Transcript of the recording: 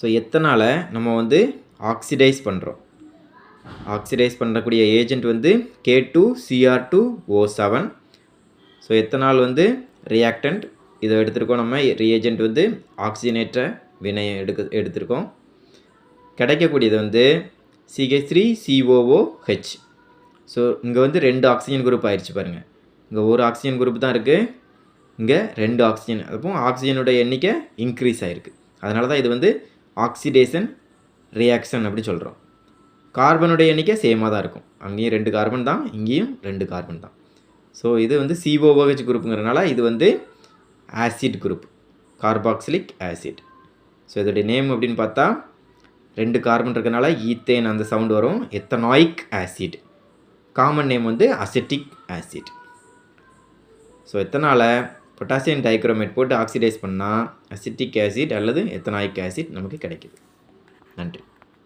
So ethanol நம்ம வந்து oxidise பண்ணுறோம். ஆக்சிடைஸ் பண்ணக்கூடிய ஏஜென்ட் வந்து K2Cr2O7. ஸோ எத்தனால் வந்து ரியாக்டன்ட், இதை எடுத்திருக்கோம். நம்ம ரியேஜென்ட் வந்து ஆக்சிஜனேற்ற வினையை எடுத்திருக்கோம். கிடைக்கக்கூடியது வந்து CH3COOH. ஸோ இங்கே வந்து 2 ஆக்சிஜன் குரூப் ஆயிடுச்சு பாருங்கள். இங்கே ஒரு ஆக்சிஜன் குரூப் தான் இருக்குது, இங்கே 2 ஆக்சிஜன். அப்போ ஆக்சிஜனோட எண்ணிக்கை இன்க்ரீஸ் ஆகிருக்கு. அதனால தான் இது வந்து ஆக்சிடேஷன் ரியாக்ஷன் அப்படி சொல்கிறோம். கார்பனுடைய எண்ணிக்கை சேமாக தான் இருக்கும். அங்கேயும் 2 கார்பன் தான், இங்கேயும் 2 கார்பன் தான். ஸோ இது வந்து COOH குரூப்புங்கிறனால இது வந்து acid group, carboxylic acid. So இதோடைய நேம் அப்படின்னு பார்த்தா 2 கார்பன் இருக்கனால ஈத்தேன் அந்த சவுண்ட் வரும். Ethanoic acid. காமன் நேம் வந்து acetic acid. So ethanol potassium dichromate போட்டு ஆக்சிடைஸ் பண்ணால் அசிட்டிக் ஆசிட் அல்லது எத்தனாயிக் ஆசிட் நமக்கு கிடைக்குது. நன்றி.